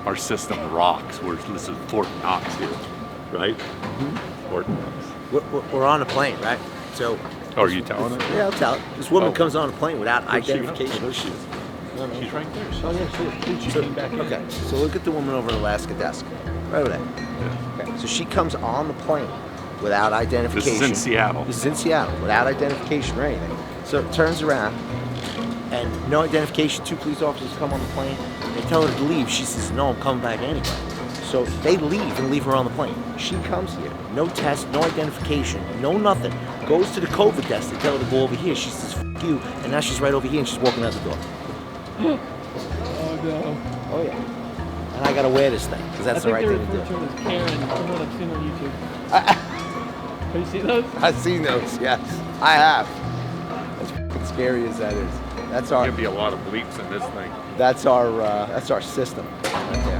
our system rocks. This is Fort Knox here, right? Mm-hmm. Fort Knox. We're on a plane, right? So. Oh, are you telling her? Yeah, I'll tell it. This woman comes on a plane without Where's she identification. go? Oh, there she is. No. She's right there. Oh, yeah, she is. She came back in. Okay, so look at the woman over at Alaska desk. Right over there. Yeah. Okay, so she comes on the plane without identification. This is in Seattle. This is in Seattle, without identification or anything. So it turns around, and no identification, 2 police officers come on the plane. They tell her to leave. She says, no, I'm coming back anyway. So they leave and leave her on the plane. She comes here, no test, no identification, no nothing. Goes to the COVID desk, they tell her to go over here. She says, F you, and now she's right over here and she's walking out the door. Oh no. Oh yeah. And I gotta wear this thing, because that's the right thing to do. I think they refer to her as Karen, from what I've seen on YouTube. Have you seen those? I've seen those, yes. I have. As f***ing scary as that is. That's our There'll be a lot of bleeps in this thing. that's our system right there.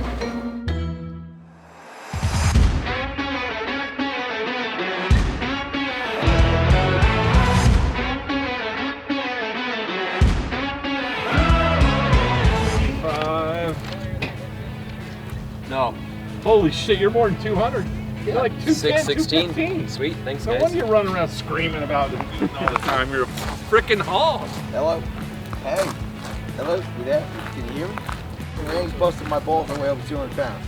No. Holy shit, you're more than 200. You're like 210, 616. 215. Sweet, thanks No guys. wonder you're running around screaming about it all the time. You're a freaking hog. Hello? Hey. Hello? You there? Can you hear me? The rain's busting my balls and weigh over 200 pounds.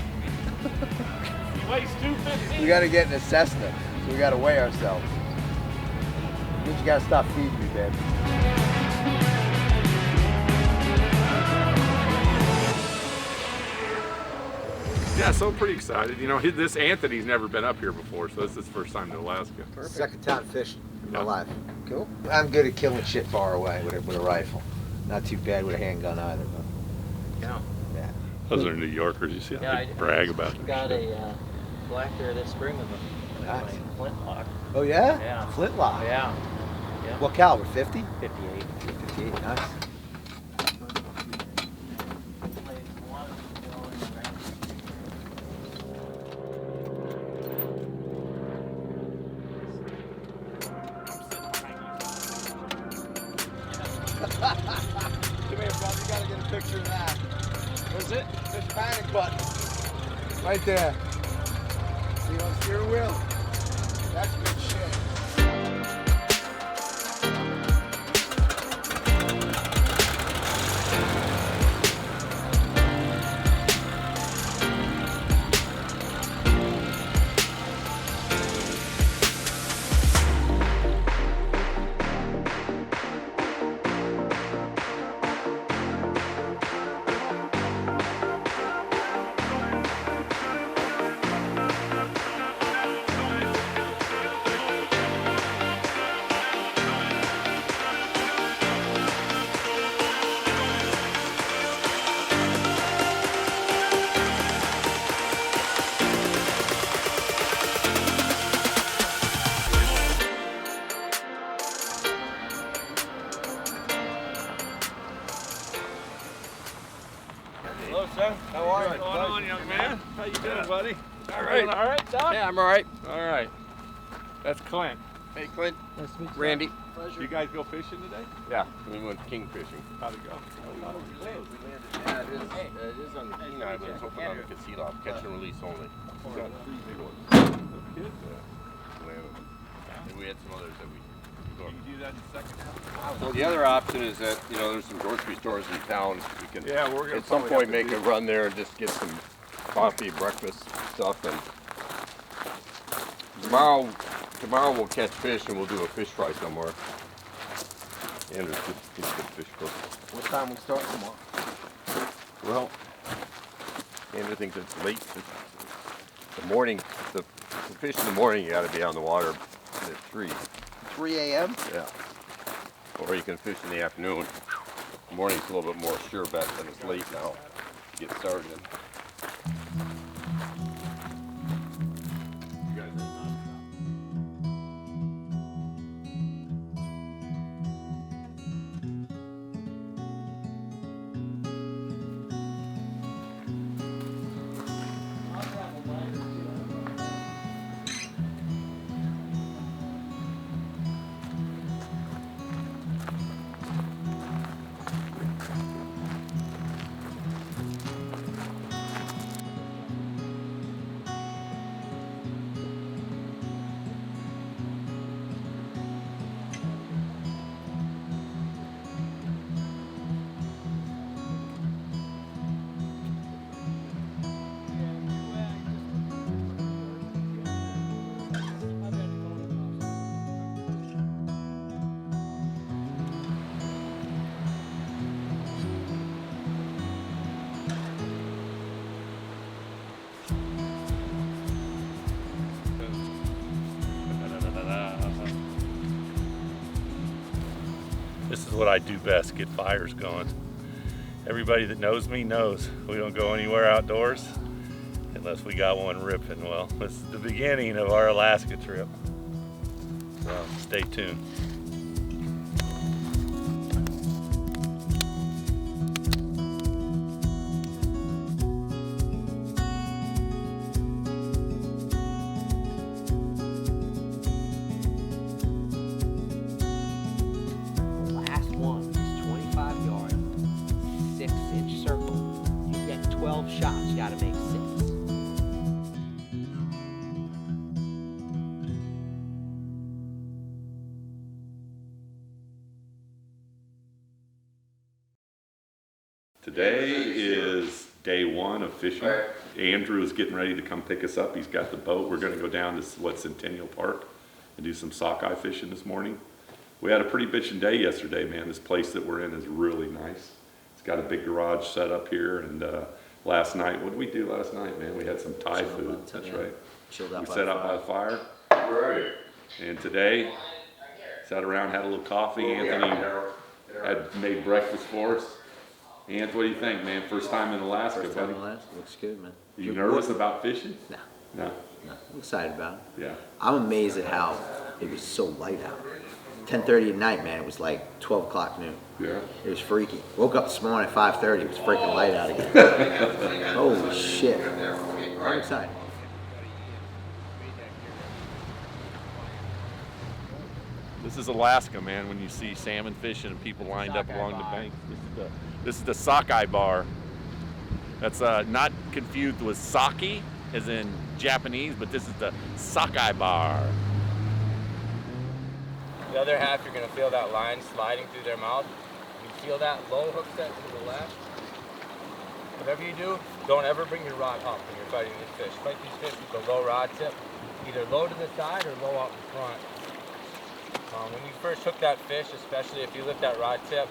He weighs 215. We gotta get an assessment, so we gotta weigh ourselves. You gotta stop feeding me, babe. Yeah, so I'm pretty excited. You know, this Anthony's never been up here before, so this is his first time to Alaska. Perfect. Second time fishing in my Yeah. life. Cool. I'm good at killing shit far away with a rifle. Not too bad with a handgun either, though. Yeah. Yeah. Those are New Yorkers, you see how Yeah, they brag about it. Got a black bear this spring with a Nice. flintlock. Oh yeah? Yeah. Flintlock. Yeah. Yeah. What caliber? 50? 58. 58. Nice. Come here, bro. You gotta get a picture of that. Where's it? There's the panic button. Right there. See on the steering wheel? That's good shit. Hello, sir. How are you? What's going on, young man? How you doing, buddy? All right. All right, Doc? Yeah, I'm all right. All right. That's Clint. Hey, Clint. Nice to meet you. Randy. You guys go fishing today? Yeah, we went king fishing. How'd it go? Yeah, it is on the King Islands, open on the casino, catch and release only. We got 3 big ones. No kidding. And we had some others that we You can do that in the second half. Well, the other option is that, you know, there's some grocery stores in town. We can, Yeah, we're gonna at some probably point, have to make do- a run there and just get some coffee, breakfast stuff. And tomorrow we'll catch fish and we'll do a fish fry somewhere. And there's good fish cooked. What time we start tomorrow? Well, and I think it's late. The morning, the fish in the morning, you got to be on the water at 3. 3 a.m.? Yeah. Or you can fish in the afternoon. The morning's a little bit more sure bet than it's late now to get started. You guys are is what I do best, get fires going. Everybody that knows me knows we don't go anywhere outdoors unless we got one ripping. Well, this is the beginning of our Alaska trip. So stay tuned. The last one is 25 yard, 6-inch circle. You get 12 shots, you gotta make 6. Today is day one of fishing. Andrew is getting ready to come pick us up. He's got the boat. We're going to go down to Centennial Park and do some sockeye fishing this morning. We had a pretty bitchin' day yesterday, man. This place that we're in is really nice. It's got a big garage set up here, and last night, what did we do last night, man? We had some Thai food. That's right. Chilled out We by sat the out by the fire. fire. And today, sat around, had a little coffee. Anthony had made breakfast for us. Ant, what do you think, man? First time in Alaska, First time buddy. in Alaska. Looks good, man. Are you nervous about fishing? No, No. no. I'm excited about it. Yeah. I'm amazed at how it was so light out. 10:30 at night, man. It was like 12 o'clock noon. Yeah. It was freaky. Woke up this morning at 5:30. It was freaking light out again. Holy shit. I'm excited. This is Alaska, man, when you see salmon fishing and people lined up along the bank. This is the sockeye bar. That's not confused with sake, as in Japanese, but this is the sockeye bar. The other half, you're going to feel that line sliding through their mouth. You feel that low hook set to the left. Whatever you do, don't ever bring your rod up when you're fighting these fish. Fight these fish with the low rod tip, either low to the side or low out in front. When you first hook that fish, especially if you lift that rod tip,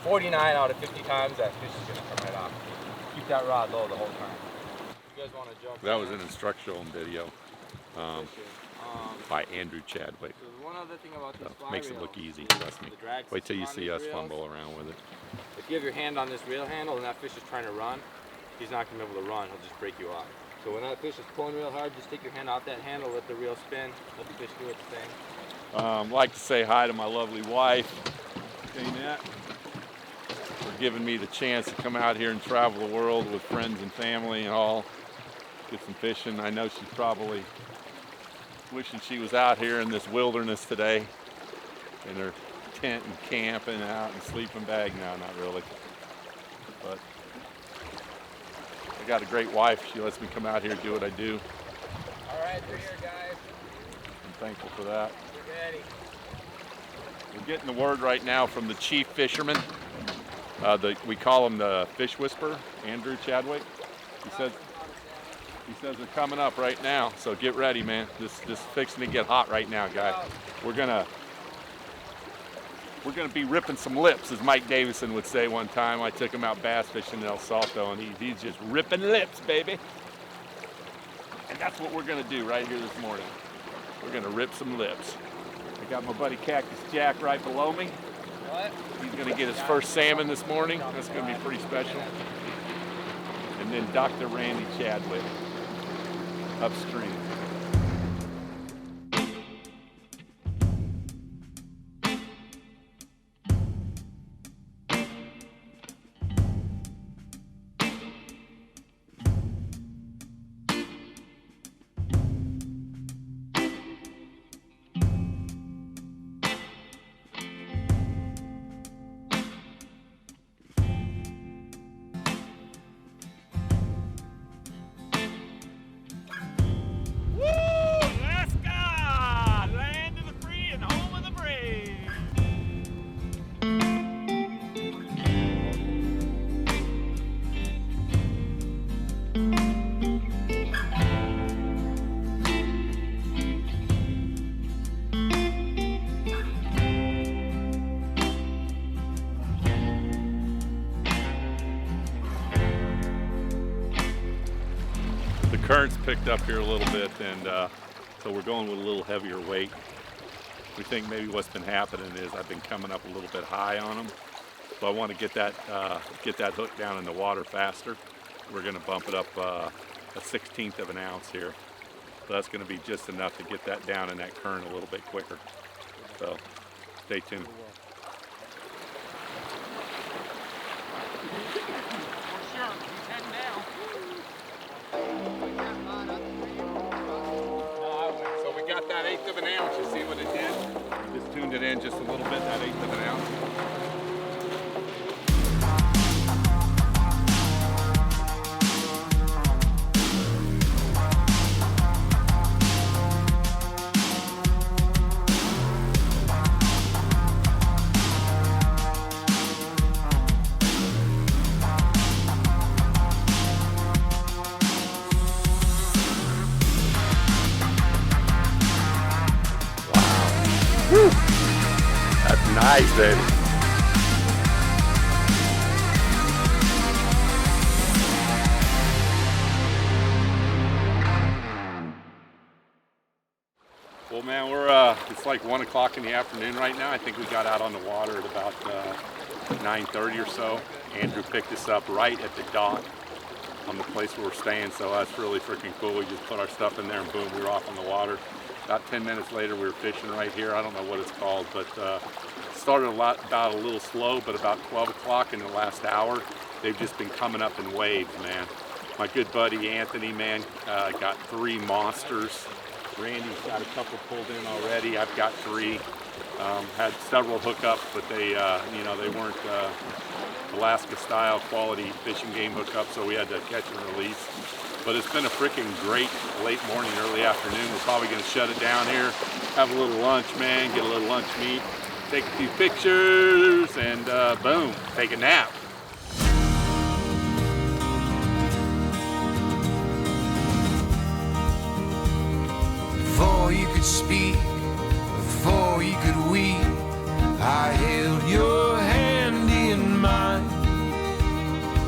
49 out of 50 times that fish is going to come right off. Keep that rod low the whole time. You guys want to jump? That was an instructional video by Andrew Chadwick. So one other thing about this fly Makes it reel look easy, is trust me. the drag Wait till you system see on us these reels. fumble around with it. If you have your hand on this reel handle and that fish is trying to run, he's not going to be able to run. He'll just break you off. So when that fish is pulling real hard, just take your hand off that handle, let the reel spin, let the fish do its thing. Like to say hi to my lovely wife, Jeanette, for giving me the chance to come out here and travel the world with friends and family and all, get some fishing. I know she's probably wishing she was out here in this wilderness today in her tent and camping out and sleeping bag. No, not really. But I got a great wife. She lets me come out here and do what I do. All right, we're here, guys. I'm thankful for that. We're ready. We're getting the word right now from the chief fisherman. We call him the fish whisperer, Andrew Chadwick. He says they're coming up right now, so get ready, man. This fixing to get hot right now, guys. We're gonna be ripping some lips, as Mike Davison would say one time. I took him out bass fishing in El Salto, and he's just ripping lips, baby. And that's what we're gonna do right here this morning. We're gonna rip some lips. I got my buddy Cactus Jack right below me. What? He's gonna get his first salmon this morning. That's gonna be pretty special. And then Dr. Randy Chadwick upstream. Currents picked up here a little bit, and so we're going with a little heavier weight. We think maybe what's been happening is I've been coming up a little bit high on them. So I want to get that hook down in the water faster. We're going to bump it up a 1/16 of an ounce here. So that's going to be just enough to get that down in that current a little bit quicker. So stay tuned. So we got that 1/8 of an ounce. You see what it did? Just tuned it in just a little bit, that 1/8 of an ounce. That's nice, baby. Well, man, it's like 1 o'clock in the afternoon right now. I think we got out on the water at about 9:30 or so. Andrew picked us up right at the dock on the place where we're staying, so that's really freaking cool. We just put our stuff in there and boom, we were off on the water. About 10 minutes later, we were fishing right here. I don't know what it's called, but started about a little slow, but about 12 o'clock in the last hour, they've just been coming up in waves, man. My good buddy Anthony, man, got 3 monsters. Randy's got a couple pulled in already. I've got 3. Had several hookups, but they weren't Alaska-style quality fishing game hookups, so we had to catch and release. But it's been a freaking great late morning, early afternoon. We're probably going to shut it down here, have a little lunch, man, get a little lunch meat, take a few pictures, and boom, take a nap. Before you could speak, before you could weep, I held your hand in mine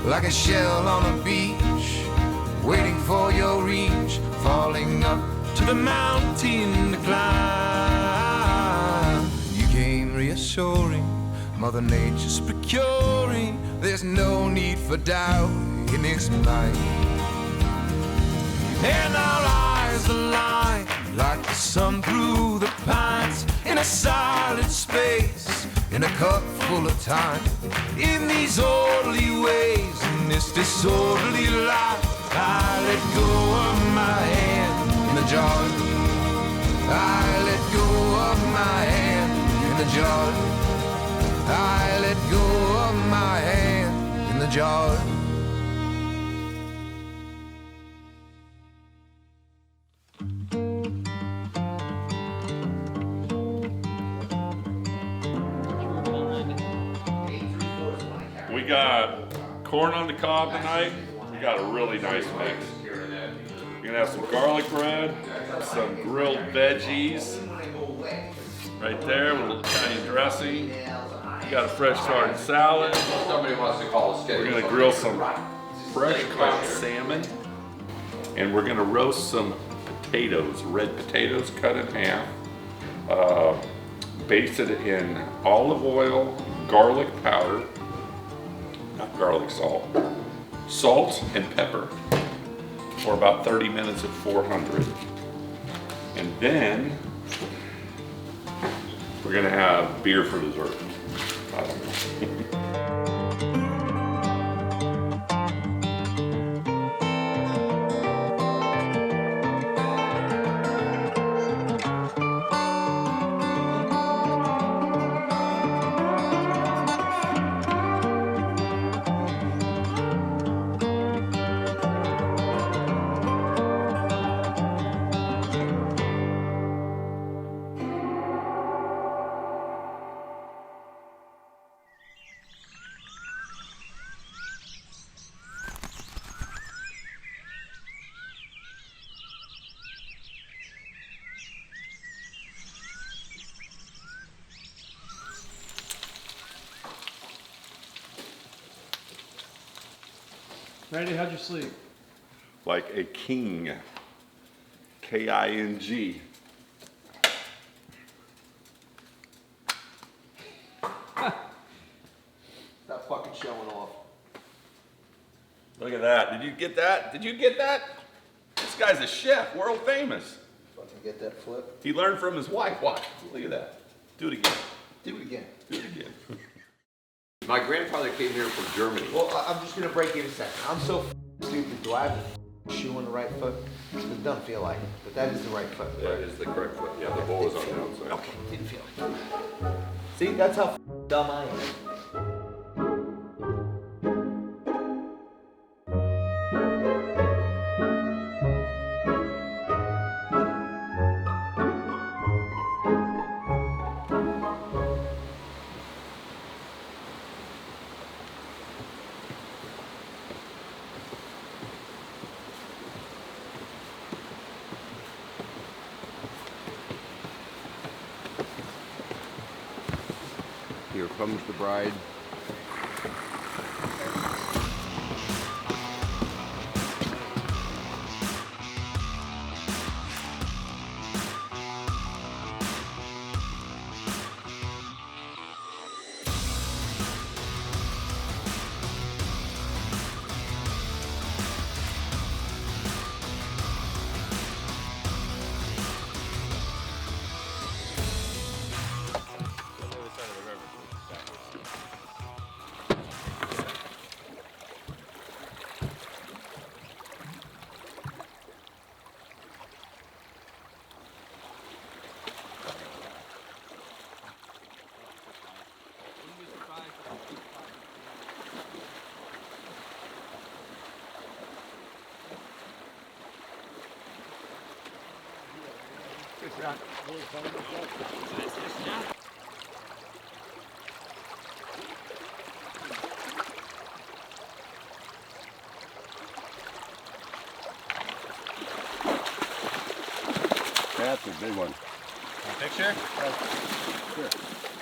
like a shell on a beach, waiting for your reach, falling up to the mountain to climb. You came reassuring, Mother Nature's procuring, there's no need for doubt in this mind. And our eyes align like the sun through the pines, in a silent space, in a cup full of time. In these orderly ways, in this disorderly life, I let go of my hand in the jar. I let go of my hand in the jar. I let go of my hand in the jar. We got corn on the cob tonight. We got a really nice mix. We're gonna have some garlic bread, some grilled veggies right there with a little Italian dressing. We got a fresh started salad. Somebody wants to call us. We're gonna grill some fresh caught salmon, and we're gonna roast some potatoes, red potatoes cut in half, basted in olive oil, garlic powder, not garlic salt, salt and pepper for about 30 minutes at 400. And then we're gonna have beer for dessert. I don't know. Randy, how'd you sleep? Like a king. K-I-N-G. Look at that. Did you get that? Did you get that? This guy's a chef, world famous. About to get that flip. He learned from his wife. Watch. Look at that. Do it again. Do it again. Do it again. My grandfather came here from Germany. Well, I'm just gonna break you in a second. I'm so stupid. Do I have a shoe on the right foot? It doesn't feel like it, but that is the right foot. That is the correct foot. Yeah, the ball is on the outside. Okay, didn't feel it. See, that's how dumb I am. Here comes the bride. That's a big one. Picture?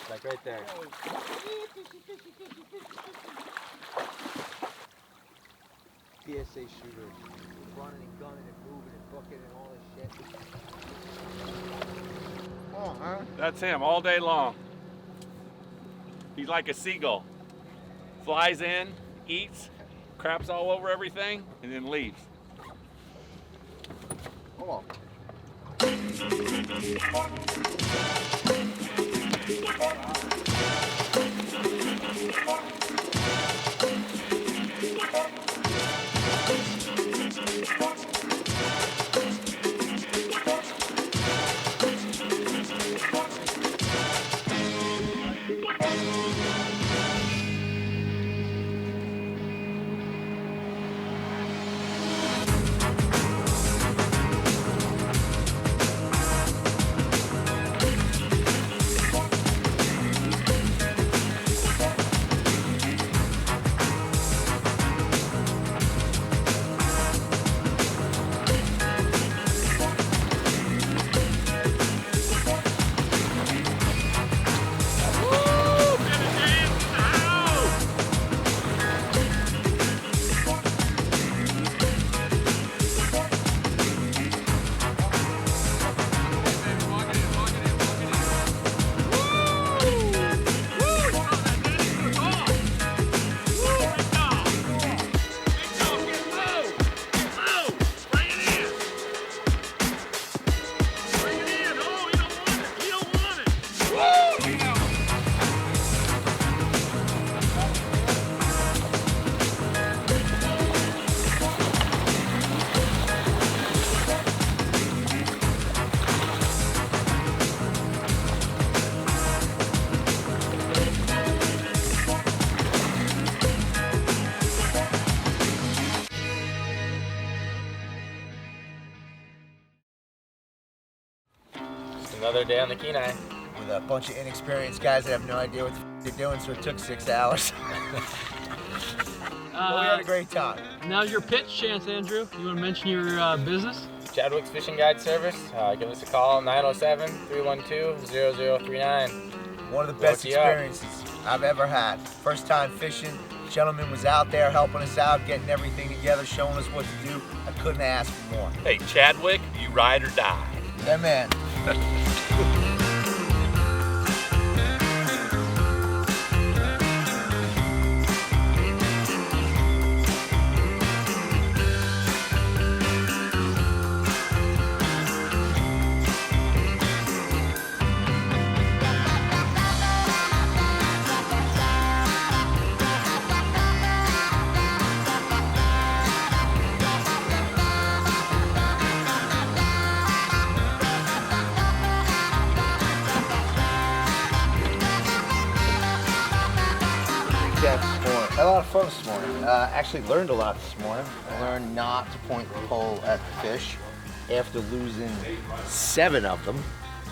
Like right there. PSA shooter, running and gunning and moving and booking and all this shit. Oh, man. That's him all day long. He's like a seagull. Flies in, eats, craps all over everything, and then leaves. Hold on. Another day on the Kenai. With a bunch of inexperienced guys that have no idea what they're doing, so it took 6 hours. But we had a great time. Now's your pitch chance, Andrew. You want to mention your business? Chadwick's Fishing Guide Service. Give us a call, 907-312-0039. One of the best Look you up. experiences I've ever had. First time fishing. Gentleman was out there helping us out, getting everything together, showing us what to do. I couldn't ask for more. Hey, Chadwick, you ride or die. Yeah, man. Actually learned a lot this morning. I learned not to point the pole at the fish after losing 7 of them.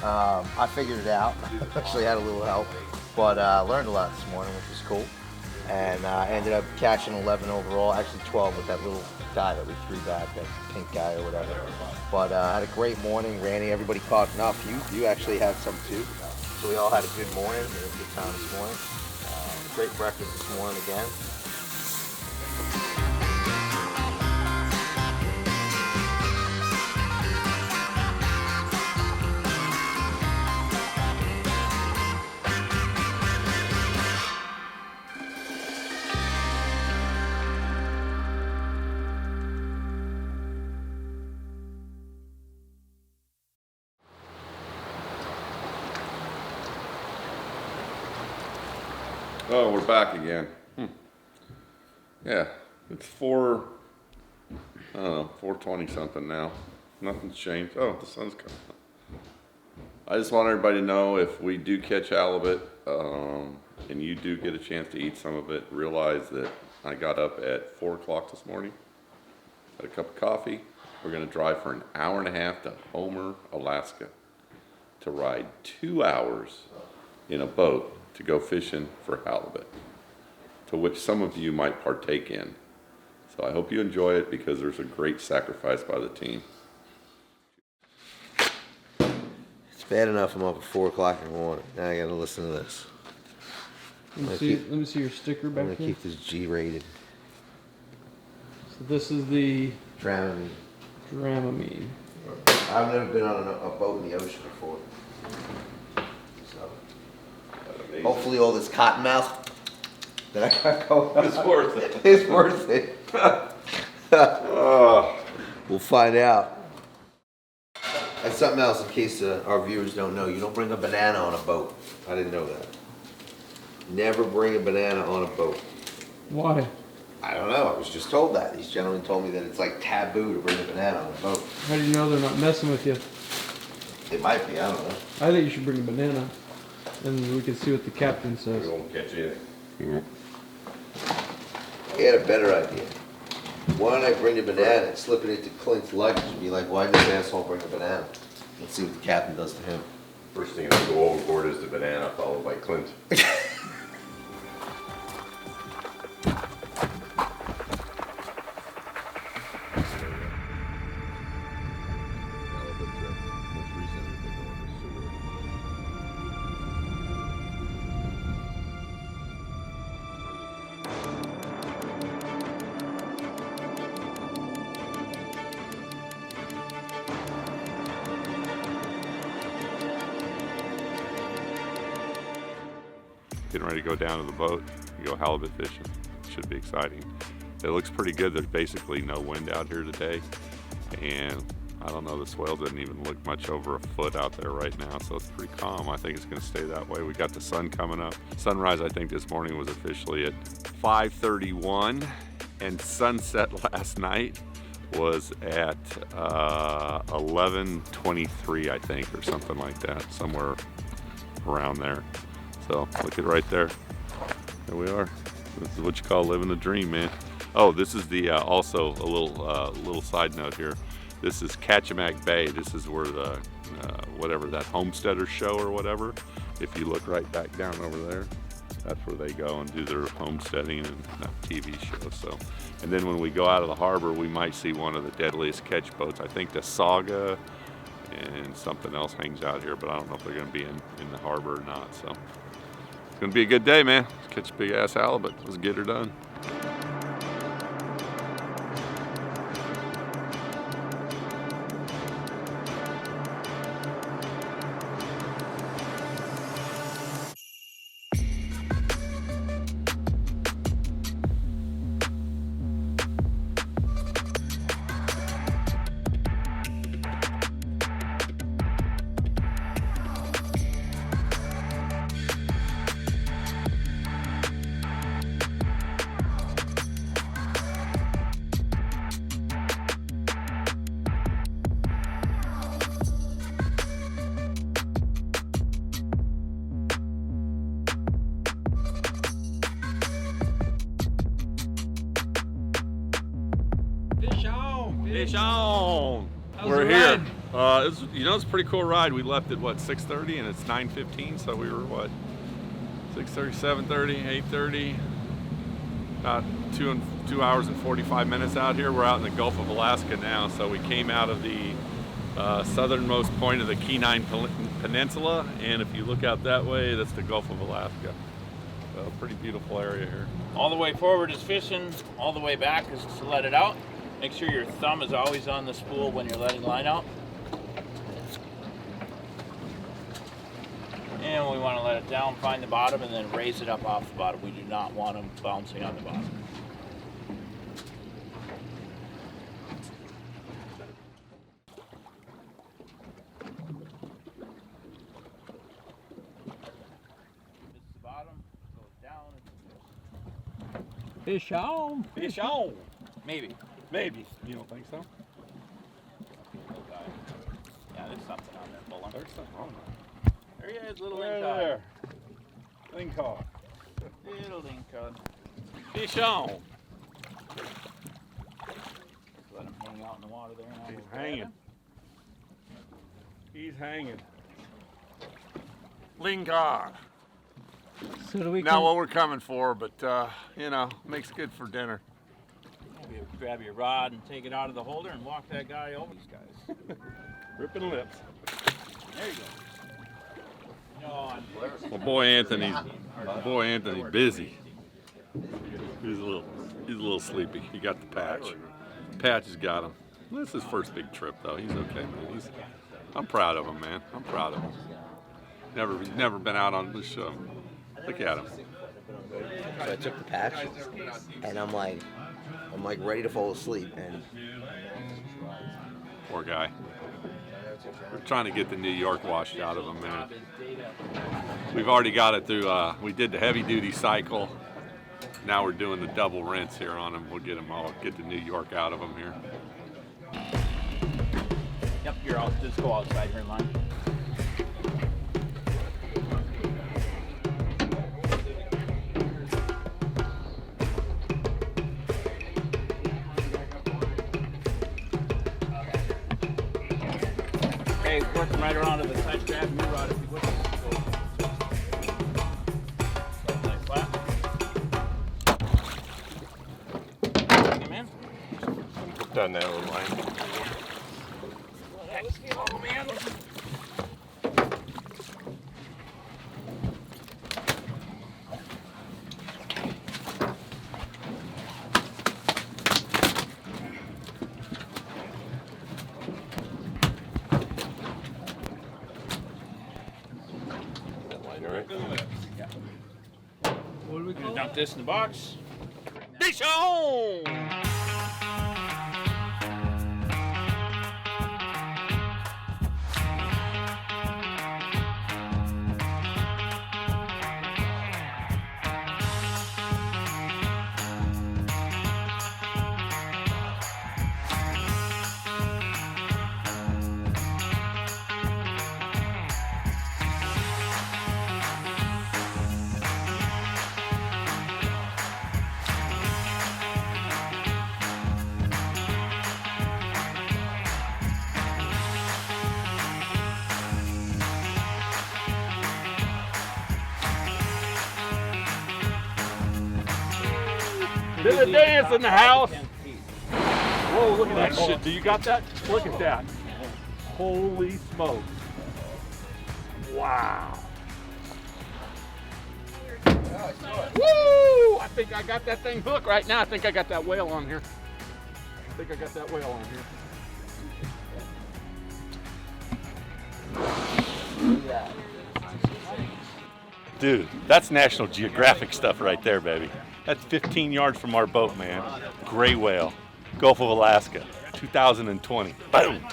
I figured it out. Actually had a little help, but learned a lot this morning, which was cool. And I ended up catching 11 overall, actually 12 with that little guy that we threw back, that pink guy or whatever. But had a great morning. Randy, everybody caught enough. You actually had some too. So we all had a good morning. We had a good time this morning. Great breakfast this morning again. Oh, we're back again. Yeah, it's 4:20 something now. Nothing's changed. Oh, the sun's coming up. I just want everybody to know, if we do catch halibut, and you do get a chance to eat some of it, realize that I got up at 4 o'clock this morning, had a cup of coffee. We're gonna drive for an hour and a half to Homer, Alaska, to ride 2 hours in a boat to go fishing for halibut, to which some of you might partake in. So I hope you enjoy it, because there's a great sacrifice by the team. It's bad enough I'm up at 4 o'clock in the morning. Now I gotta listen to this. Let me see your sticker I'm back gonna here. keep this G-rated. So this is the Dramamine. Dramamine. I've never been on a boat in the ocean before. So hopefully all this cottonmouth that I got going on It's worth it. is worth it. We'll find out. And something else, in case our viewers don't know, you don't bring a banana on a boat. I didn't know that. Never bring a banana on a boat. Why? I don't know. I was just told that. These gentlemen told me that it's like taboo to bring a banana on a boat. How do you know they're not messing with you? It might be. I don't know. I think you should bring a banana, and we can see what the captain says. We won't catch anything. I had a better idea. Why don't I bring a banana and slip it into Clint's luggage and be like, why did this asshole bring a banana? Let's see what the captain does to him. First thing that'll go overboard is the banana, followed by Clint. Getting ready to go down to the boat and go halibut fishing. Should be exciting. It looks pretty good. There's basically no wind out here today, and I don't know, the swell doesn't even look much over a foot out there right now, so it's pretty calm. I think it's going to stay that way. We got the sun coming up. Sunrise, I think, this morning was officially at 5:31, and sunset last night was at 11:23, I think, or something like that, somewhere around there. So look at right there. There we are. This is what you call living the dream, man. Oh, this is the also a little side note here. This is Kachemak Bay. This is where the whatever, that homesteader show or whatever. If you look right back down over there, that's where they go and do their homesteading and that TV show. So, and then when we go out of the harbor, we might see one of the deadliest catch boats. I think the Saga and something else hangs out here, but I don't know if they're going to be in the harbor or not. So it's going to be a good day, man. Let's catch a big ass halibut. Let's get her done. Fish on! How's We're the here. ride? It's a pretty cool ride. We left at what, 6:30 and it's 9:15, so we were what, 6:30, 7:30, 8:30. About 2 hours and 45 minutes out here. We're out in the Gulf of Alaska now, so we came out of the southernmost point of the Kenai Peninsula, and if you look out that way, that's the Gulf of Alaska. So a pretty beautiful area here. All the way forward is fishing, all the way back is to let it out. Make sure your thumb is always on the spool when you're letting line out. And we want to let it down, find the bottom, and then raise it up off the bottom. We do not want them bouncing on the bottom. This is the bottom, goes down, it's Fish on. Fish on! maybe. Maybe. You don't think so? Yeah, there's something on there, Bullen. There's something on there. There he is, little Right link cod. there. Link cod. Little link cod. Fish on! Let him hang out in the water there. And He's we'll grab hanging. him. He's hanging. Link cod. So do we Not what we're coming for, but makes good for dinner. Maybe grab your rod and take it out of the holder and walk that guy over. These guys. Ripping lips. There you go. Well, boy Anthony's busy. He's a little sleepy. He got the patch. Patch has got him. This is his first big trip though. He's okay, man. I'm proud of him, man. I'm proud of him. Never been out on this show. Look at him. So I took the patch, and I'm like ready to fall asleep, and Poor guy. We're trying to get the New York washed out of him, man. We've already got it through, we did the heavy duty cycle. Now we're doing the double rinse here on him. We'll get the New York out of him here. Yep, you're out. Just go outside here in line. Okay, work them right around to the side. Grab your rod if you wish. Nice flat. Bring him in. Put down that little line. Let's get on, man. What do we call it? Dump this in the box. Fish on! Did a dance in the house. Whoa, look at that shit. Do you got that? Look at that. Holy smokes. Wow. Woo! I think I got that thing hooked right now. I think I got that whale on here. Dude, that's National Geographic stuff right there, baby. That's 15 yards from our boat, man. Gray whale, Gulf of Alaska, 2020. Boom!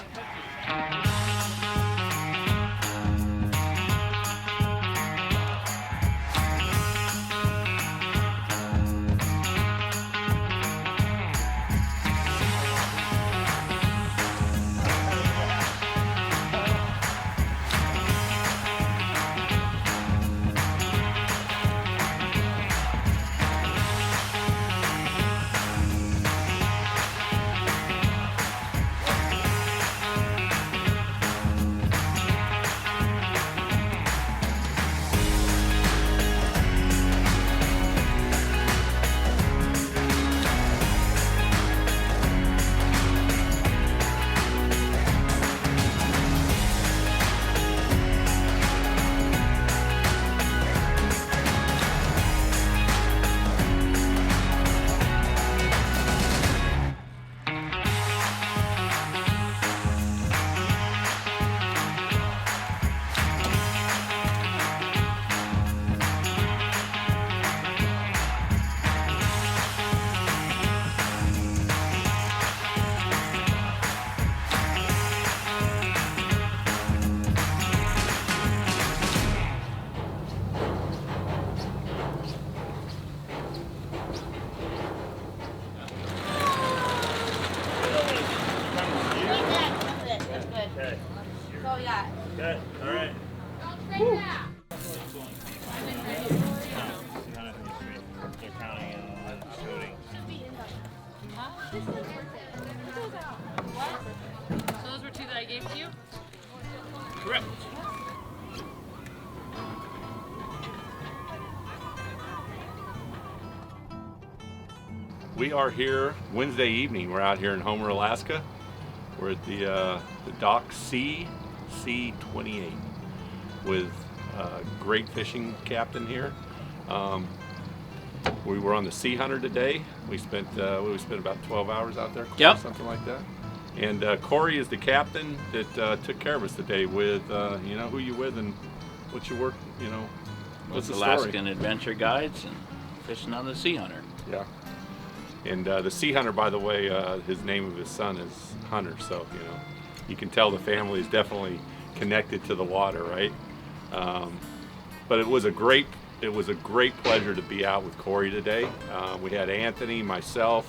all we got. Good. All right. They're counting and shooting. So those were two that I gave to you? Correct. We are here Wednesday evening. We're out here in Homer, Alaska. We're at the dock C28 with a great fishing captain here. We were on the Sea Hunter today. We spent about 12 hours out there, Corey, Yep. something like that. And Corey is the captain that took care of us today with, you know, who you with and what you work, you know, what's the story? Alaskan Adventure Guides and fishing on the Sea Hunter. Yeah. And the Sea Hunter, by the way, his name of his son is Hunter, so you know, you can tell the family is definitely connected to the water, right? But it was a great pleasure to be out with Corey today. We had Anthony, myself,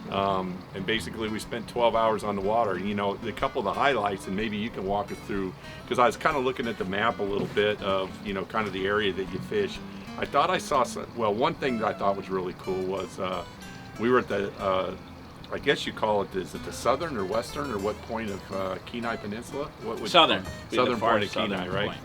and basically we spent 12 hours on the water. You know, a couple of the highlights, and maybe you can walk us through, because I was kind of looking at the map a little bit of, you know, kind of the area that you fish. I thought I saw some, well, one thing that I thought was really cool was we were at the, I guess you call it, is it the southern or western or what point of Kenai Peninsula? What would Southern. Southern point of Kenai, right? Point.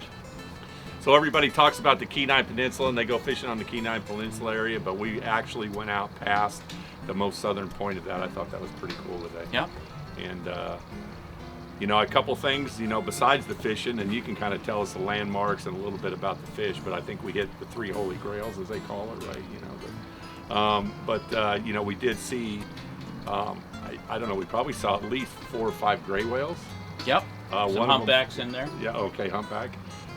So everybody talks about the Kenai Peninsula and they go fishing on the Kenai Peninsula area, but we actually went out past the most southern point of that. I thought that was pretty cool today. Yep. And you know, a couple things, you know, besides the fishing, and you can kind of tell us the landmarks and a little bit about the fish, but I think we hit the 3 holy grails, as they call it, right? You know, but you know, we did see, I don't know, we probably saw at least 4 or 5 gray whales. Yep. One Some of them- humpbacks in there. Yeah, okay, humpback.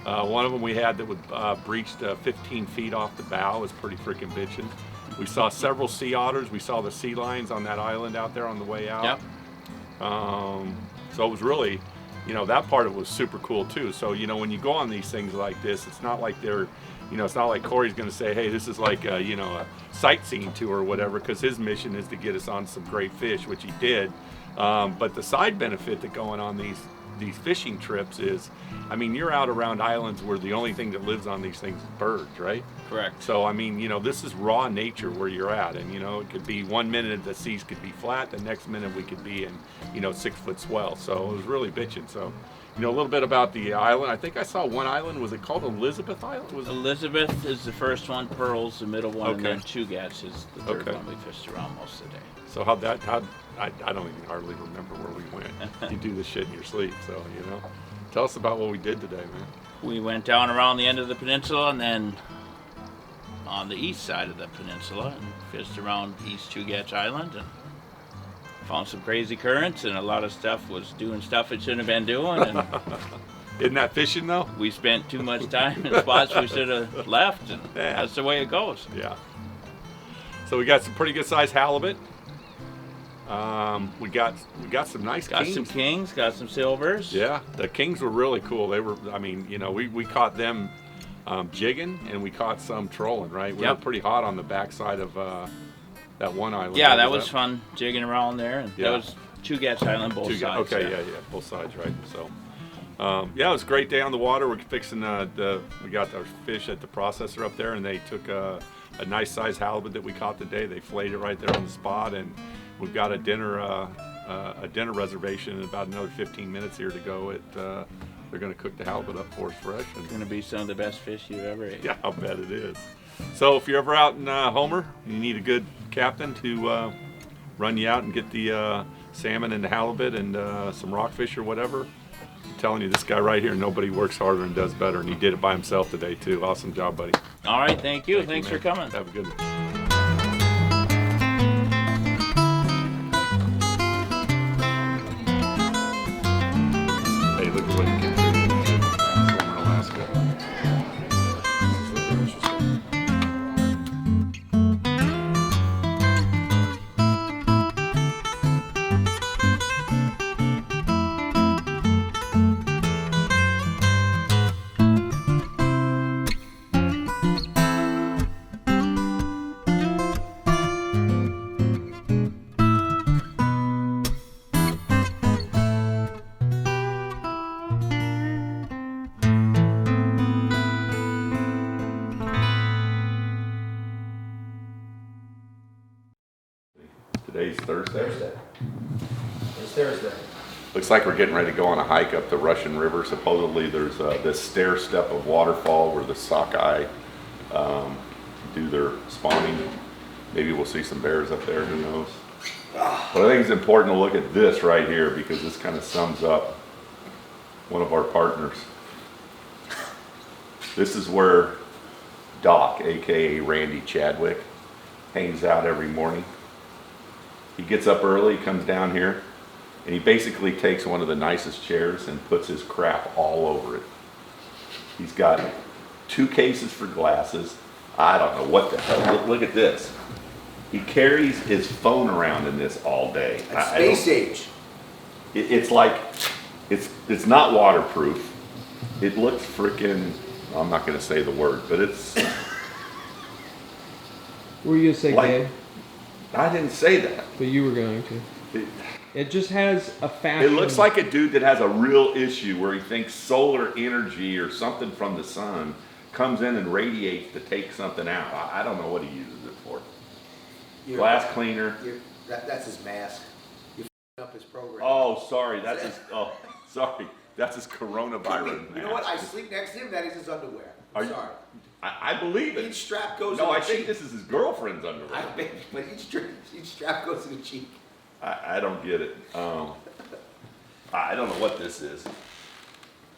One of them we had that would breached 15 feet off the bow. It was pretty freaking bitching. We saw several sea otters. We saw the sea lions on that island out there on the way out. Yep. So it was really, you know, that part of it was super cool too. So, you know, when you go on these things like this, it's not like they're, you know, it's not like Corey's going to say, hey, this is like a, you know, a sightseeing tour or whatever, because his mission is to get us on some great fish, which he did. But the side benefit that going on these fishing trips is, I mean, you're out around islands where the only thing that lives on these things is birds, right? Correct. So, I mean, you know, this is raw nature where you're at. And, you know, it could be 1 minute the seas could be flat, the next minute we could be in, you know, 6-foot swell. So it was really bitching. So, you know, a little bit about the island. I think I saw one island. Was it called Elizabeth Island? Was it? Elizabeth is the first one, Pearl's the middle one, and Okay. then Chugats is the third Okay. one we fished around most of the day. So I don't even hardly remember where we went. You do this shit in your sleep, so, you know. Tell us about what we did today, man. We went down around the end of the peninsula and then on the east side of the peninsula and fished around East Chugach Island and found some crazy currents, and a lot of stuff was doing stuff it shouldn't have been doing. And Isn't that fishing though? we spent too much time in spots we should have left, and Yeah. that's the way it goes. Yeah. So we got some pretty good sized halibut. We got some nice Got kings. some kings, got some silvers. Yeah, the kings were really cool. They were, I mean, you know, we caught them jigging, and we caught some trolling, right? We Yep. were pretty hot on the backside of that one island. Yeah, What that was fun jigging around there, and Yeah. that was Chugach Island, both sides. Okay, yeah, both sides, right? So, yeah, it was a great day on the water. We're fixing we got our fish at the processor up there, and they took a nice sized halibut that we caught today. They filleted it right there on the spot, and we've got a dinner reservation in about another 15 minutes here to go. They're going to cook the halibut up for us fresh. And It's gonna be some of the best fish you've ever ate. yeah, I'll bet it is. So if you're ever out in Homer, you need a good captain to run you out and get the salmon and the halibut and some rockfish or whatever. I'm telling you, this guy right here, nobody works harder and does better, and he did it by himself today too. Awesome job, buddy. All right, thank you. Thanks man. for coming. Have a good one. Hey, look at what you can do. Homer, Alaska. Thursday? It's Thursday. Looks like we're getting ready to go on a hike up the Russian River. Supposedly there's this stair step of waterfall where the sockeye do their spawning. Maybe we'll see some bears up there, who knows. But I think it's important to look at this right here because this kind of sums up one of our partners. This is where Doc, aka Randy Chadwick, hangs out every morning. He gets up early, comes down here, and he basically takes one of the nicest chairs and puts his crap all over it. He's got 2 cases for glasses. I don't know what the hell. Look at this. He carries his phone around in this all day. That's space age. It's like, it's not waterproof. It looks freaking, I'm not gonna say the word, but it's. Were you gonna say like, gay? I didn't say that. But you were going to. It just has a fashion. It looks like a dude that has a real issue where he thinks solar energy or something from the sun comes in and radiates to take something out. I don't know what he uses it for. Glass cleaner. That's his mask. You're f***ing up his program. Oh, sorry. That's his. Oh, sorry. That's his coronavirus. You know what? I sleep next to him. That is his underwear. Are you- Sorry. I believe it. Each strap goes. No, in I the think cheek. this is his girlfriend's underwear. I bet, but each strap goes in the cheek. I don't get it. I don't know what this is.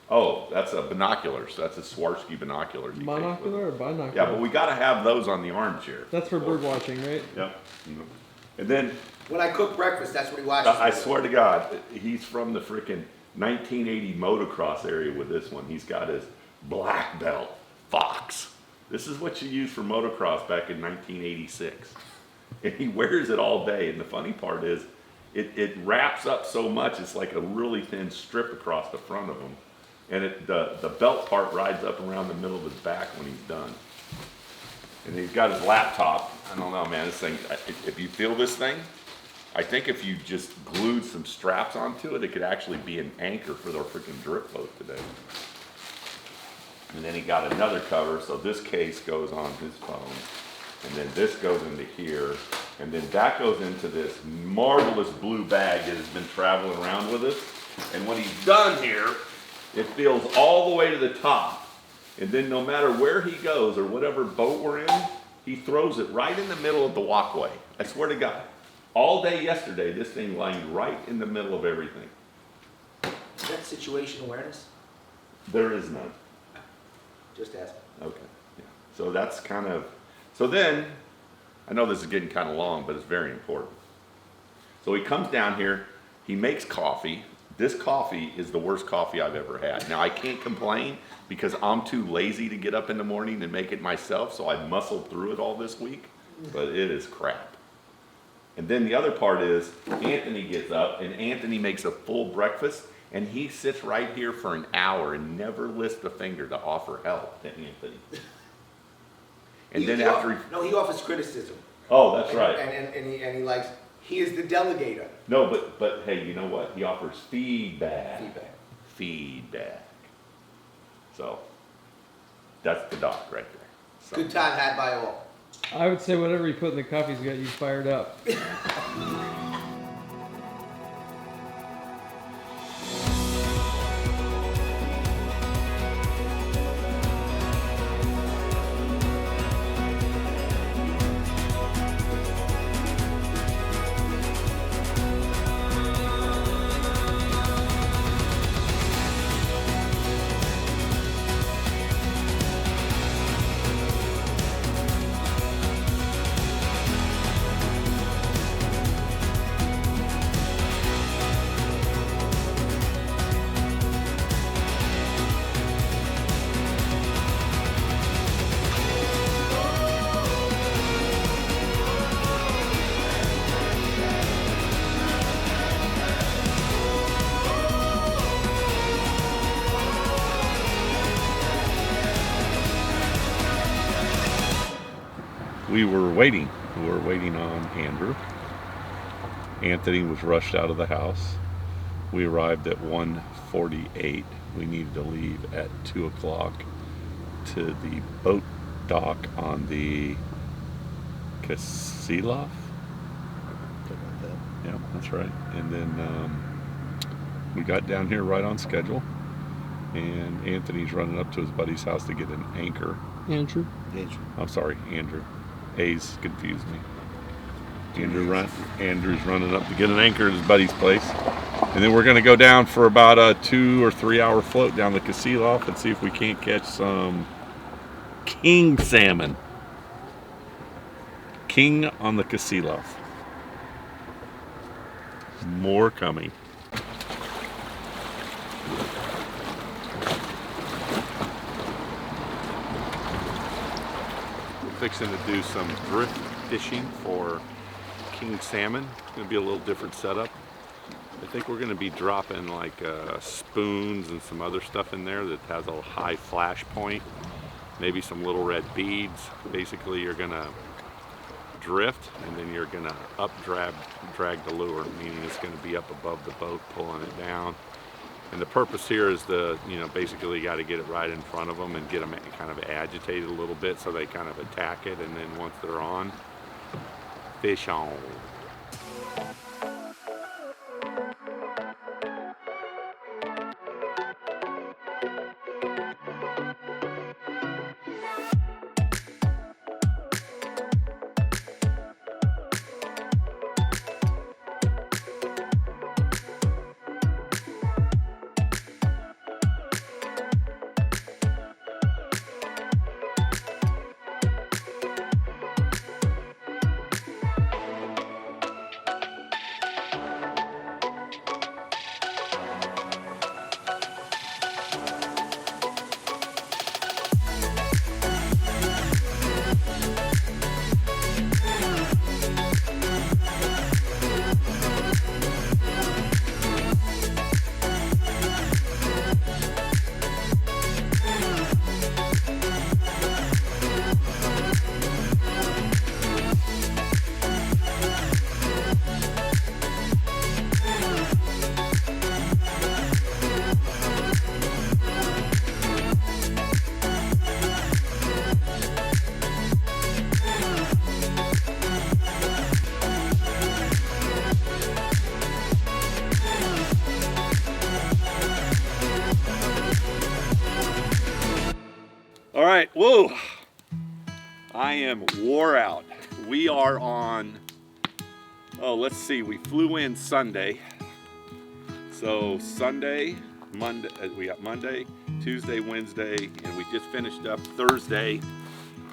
Oh, that's a binoculars. That's a Swarovski binoculars. he takes with him. Monocular or binocular? Yeah, but we got to have those on the armchair. That's for bird watching, right? Yep. And then When I cook breakfast, that's what he watches. I swear to God, he's from the freaking 1980 motocross area with this one. He's got his black belt, Fox. This is what you used for motocross back in 1986. And he wears it all day. And the funny part is, it wraps up so much, it's like a really thin strip across the front of him. And the belt part rides up around the middle of his back when he's done. And he's got his laptop. I don't know, man, this thing, if you feel this thing, I think if you just glued some straps onto it, it could actually be an anchor for their freaking drip boat today. And then he got another cover, so this case goes on his phone. And then this goes into here. And then that goes into this marvelous blue bag that has been traveling around with us. And when he's done here, it fills all the way to the top. And then no matter where he goes or whatever boat we're in, he throws it right in the middle of the walkway. I swear to God. All day yesterday, this thing lying right in the middle of everything. Is that situation awareness? There is none. Just asking. Okay. Yeah. So that's kind of, so then, I know this is getting kind of long, but it's very important. So he comes down here, he makes coffee. This coffee is the worst coffee I've ever had. Now I can't complain because I'm too lazy to get up in the morning and make it myself, so I muscled through it all this week, but it is crap. And then the other part is, Anthony gets up and Anthony makes a full breakfast and he sits right here for an hour and never lifts a finger to offer help to Anthony. And then after he offers criticism. Oh, that's right. And he likes, he is the delegator. No, but hey, you know what? He offers feedback. Feedback. So, that's the doc right there. So. Good time had by all. I would say whatever you put in the coffee's got you fired up. We were waiting on Andrew. Anthony was rushed out of the house. We arrived at 1:48. We needed to leave at 2 o'clock to the boat dock on the Kasilov. Yeah, that's right. And then we got down here right on schedule. And Anthony's running up to his buddy's house to get an anchor. Andrew. I'm sorry, Andrew. A's confused me. Andrew's running up to get an anchor at his buddy's place. And then we're going to go down for about a 2 or 3 hour float down the Kasilof and see if we can't catch some king salmon. King on the Kasilof. More coming. We're fixing to do some drift fishing for king salmon. It's going to be a little different setup. I think we're going to be dropping like spoons and some other stuff in there that has a high flash point. Maybe some little red beads. Basically, you're going to drift and then you're going to drag the lure, meaning it's going to be up above the boat pulling it down. And the purpose here is to, basically you got to get it right in front of them and get them kind of agitated a little bit so they kind of attack it, and then once they're on, fish on. All right, whoa. I am wore out. We are on, let's see, we flew in Sunday. So Sunday, Monday, we got Monday, Tuesday, Wednesday, and we just finished up Thursday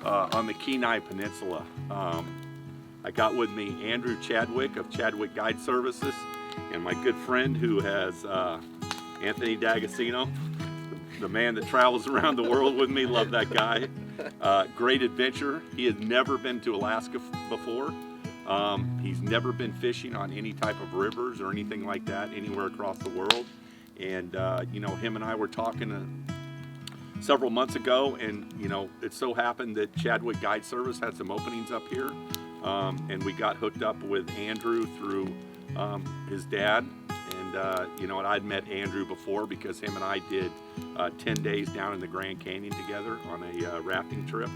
on the Kenai Peninsula. I got with me Andrew Chadwick of Chadwick Guide Services, and my good friend who has Anthony D'Agostino, the man that travels around the world with me. Love that guy. Great adventure. He has never been to Alaska before. He's never been fishing on any type of rivers or anything like that anywhere across the world. And him and I were talking several months ago, and it so happened that Chadwick Guide Service had some openings up here, and we got hooked up with Andrew through his dad. And I'd met Andrew before because him and I did 10 days down in the Grand Canyon together on a rafting trip.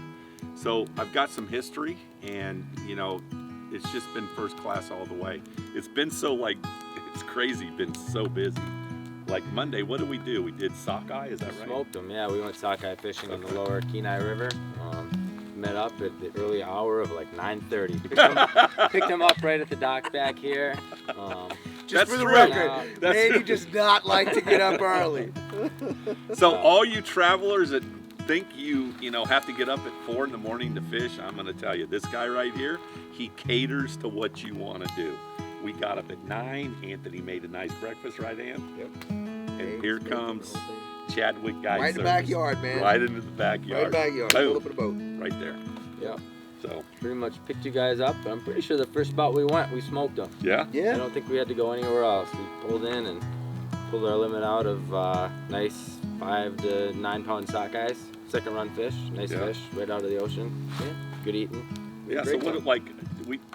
So I've got some history, and it's just been first class all the way. It's been it's crazy, been so busy. Like Monday, what did we do? We did sockeye, is that right? Smoked them, yeah. We went sockeye fishing in the lower Kenai River. Met up at the early hour of like 9:30. Picked them up right at the dock back here. Just for the record, Randy does not like to get up early. So all you travelers that think you have to get up at 4 in the morning to fish, I'm going to tell you, this guy right here, he caters to what you want to do. We got up at 9. Anthony made a nice breakfast, right, Ann? Yep. And here comes Chadwick Guide Right in the Service. backyard, man. Right into the backyard. Right in the backyard. Pull up in a boat. Right there. Yep. So pretty much picked you guys up, but I'm pretty sure the first spot we went, we smoked them. Yeah? I don't think we had to go anywhere else. We pulled in and pulled our limit out of nice 5 to 9 pound sockeyes. Second run fish, nice fish, right out of the ocean. Yeah, good eating. Yeah, Great so what,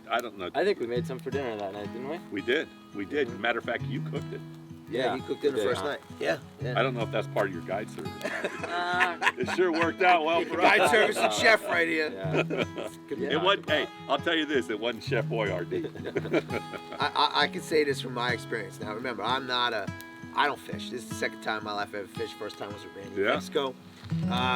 I don't know. I think we made some for dinner that night, didn't we? We did. We did. Matter of fact, you cooked it. Yeah, he cooked dinner Yeah. first night. Yeah. I don't know if that's part of your guide service. It sure worked out well for us. Guide service and chef right here. Yeah. It wasn't, hey, I'll tell you this, it wasn't Chef Boyardee. I can say this from my experience. Now, remember, I don't fish. This is the second time in my life I ever fished. First time was with Randy in Mexico.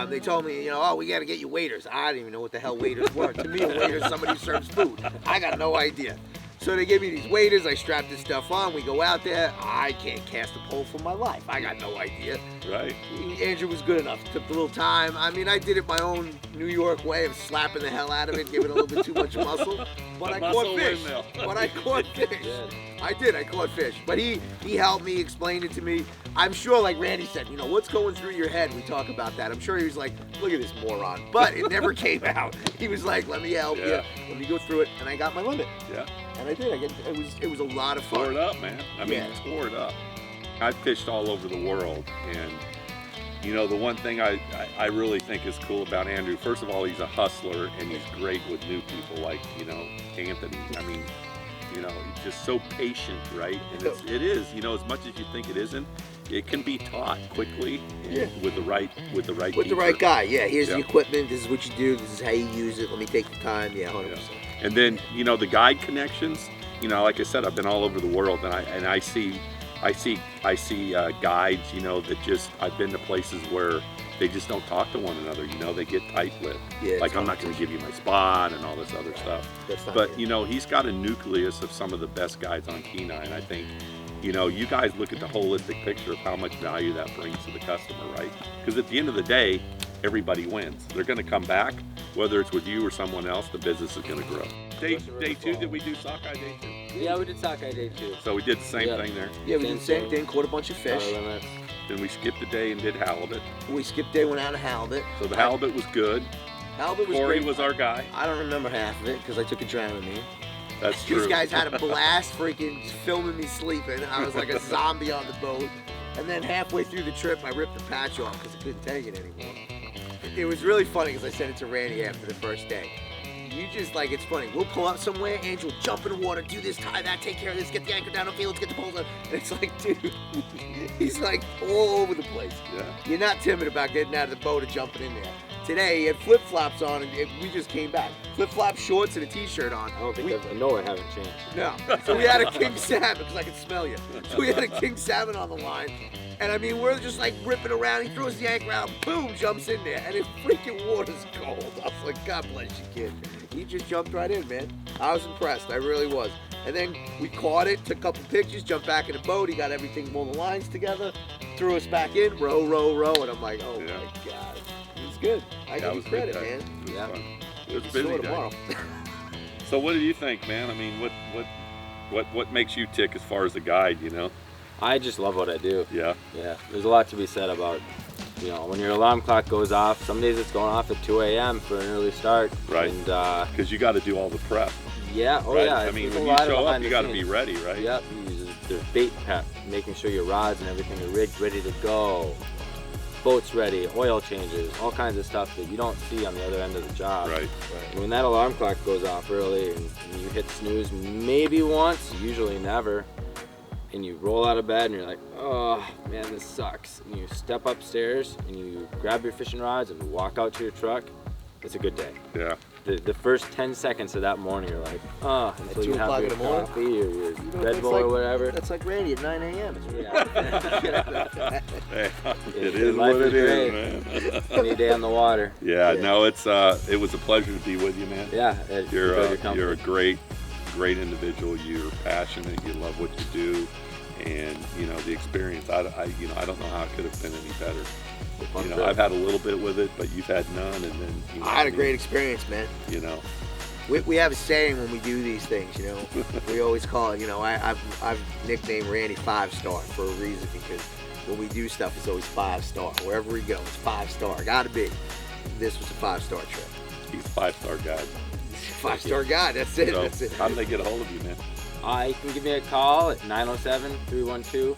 They told me, oh, we got to get you waiters. I didn't even know what the hell waiters were. To me, a waiter is somebody who serves food. I got no idea. So they give me these waders, I strap this stuff on, we go out there, I can't cast a pole for my life. I got no idea. Right. Andrew was good enough, took a little time. I mean, I did it my own New York way of slapping the hell out of it, giving it a little bit too much muscle. But I caught fish. But I caught fish. I caught fish. But he helped me, explained it to me. I'm sure, like Randy said, what's going through your head? We talk about that. I'm sure he was like, look at this moron. But it never came out. He was like, let me help you. Let me go through it. And I got my limit. Yeah. And I did. It was a lot of fun. Tore it up, man. I mean, tore it up. I've fished all over the world, and the one thing I really think is cool about Andrew, first of all, he's a hustler, and he's great with new people like, Anthony. I mean, he's just so patient, right? And it is, as much as you think it isn't, it can be taught quickly with the right guy. Yeah, here's the equipment, this is what you do, this is how you use it, let me take the time. 100%. And then, the guide connections, like I said, I've been all over the world, and I see guides, that just, I've been to places where they just don't talk to one another, they get tight-lipped. Yeah, like, I'm not going to give you my spot and all this other stuff. But, he's got a nucleus of some of the best guides on Kenai, and I think, you guys look at the holistic picture of how much value that brings to the customer, right? Because at the end of the day, everybody wins. They're going to come back, whether it's with you or someone else, the business is going to grow. Day 2, did we do sockeye day 2? Yeah, we did sockeye day 2. So we did the same thing there? Yeah, we did the same thing, caught a bunch of fish. Then we skipped a day and did halibut. We skipped a day, went out of halibut. So the halibut was good. Halibut was Corey great. was our guy. I don't remember half of it because I took a Dramamine. That's true. These guys had a blast freaking filming me sleeping. I was like a zombie on the boat. And then halfway through the trip, I ripped the patch off because I couldn't take it anymore. It was really funny because I said it to Randy after the first day. You just, like, it's funny. We'll pull up somewhere, Angel will jump in the water, do this, tie that, take care of this, get the anchor down, okay, let's get the poles on. And it's like, dude, he's like all over the place. Yeah. You're not timid about getting out of the boat and jumping in there. Today, he had flip-flops on, and we just came back. Flip-flops, shorts, and a t-shirt on. I don't think I know I haven't changed. No. So we had a king salmon, because I could smell you. So we had a king salmon on the line. And I mean, we're just like ripping around. He throws the anchor out, boom, jumps in there. And his freaking water's cold. I was like, God bless you, kid. He just jumped right in, man. I was impressed. I really was. And then we caught it, took a couple pictures, jumped back in the boat. He got everything, all the lines together, threw us back in, row, row, row. And I'm like, oh my God. It was good. I give you credit, man. It was fun. It was a Sore busy tomorrow. day. So what do you think, man? I mean, what makes you tick as far as the guide, I just love what I do. Yeah. Yeah. There's a lot to be said about, when your alarm clock goes off, some days it's going off at 2 a.m. for an early start. Right. And because you got to do all the prep. Yeah. Oh right? yeah. I mean, when you show up, you got to be ready, right? Yep. There's bait prep, making sure your rods and everything are rigged, ready to go. Boats ready, oil changes, all kinds of stuff that you don't see on the other end of the job. Right. And when that alarm clock goes off early and you hit snooze maybe once, usually never, and you roll out of bed and you're like, oh man, this sucks. And you step upstairs and you grab your fishing rods and walk out to your truck, it's a good day. Yeah. The first 10 seconds of that morning, you're like, oh, until you have your coffee or your Red Bull or whatever. That's like Randy at 9 a.m. Hey, it is what it is, man. Any day on the water. Yeah, no, it was a pleasure to be with you, man. Yeah, you're a great individual. You're passionate. You love what you do, and the experience. I don't know how it could have been any better. I've had a little bit with it, but you've had none, and then I had a great experience, man. We have a saying when we do these things, we always call it, I've nicknamed Randy 5-star for a reason, because when we do stuff, it's always 5-star. Wherever we go, it's 5-star. Gotta be. This was a 5-star trip. He's a 5-star guy. 5-star guy. That's it. So, that's it. How do they get a hold of you, man? You can give me a call at 907-312-0039,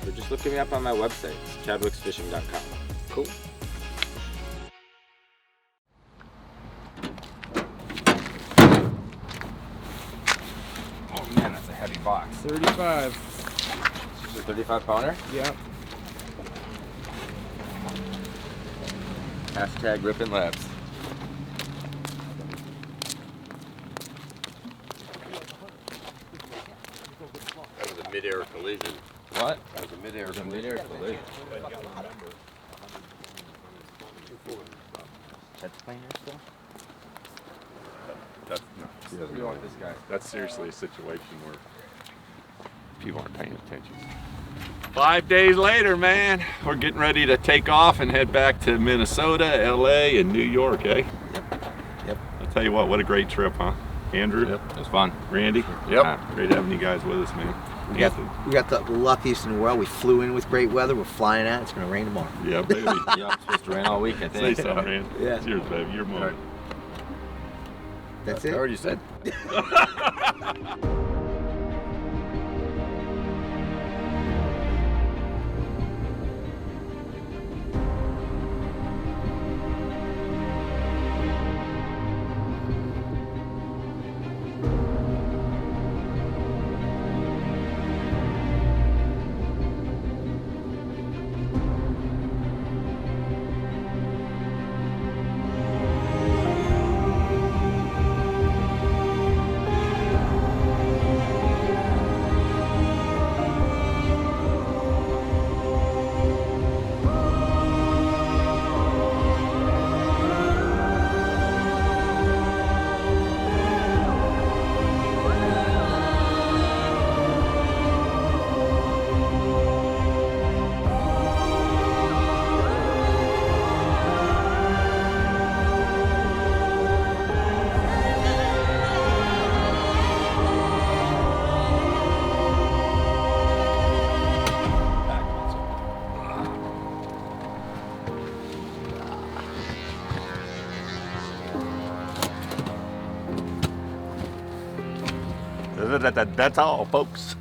or just look me up on my website, chadwicksfishing.com. Cool. Oh man, that's a heavy box. 35. It's a 35 pounder? Yeah. Hashtag ripping labs. That was a mid-air collision. What? That was a mid-air It was a collision. mid-air collision. That's playing there still? That's We want this guy. That's seriously a situation where people aren't paying attention. 5 days later, man, we're getting ready to take off and head back to Minnesota, LA, and New York, eh? Yep. I'll tell you what a great trip, huh? Andrew? Yep, it was fun. Randy? Yep. Great having you guys with us, man. We got the luckiest in the world. We flew in with great weather. We're flying out. It's going to rain tomorrow. Yeah, baby. Yeah, it's supposed to rain all week, I Say think. something, man. Yeah. Cheers, baby. Your moment. That's I it. already said. That's all, folks.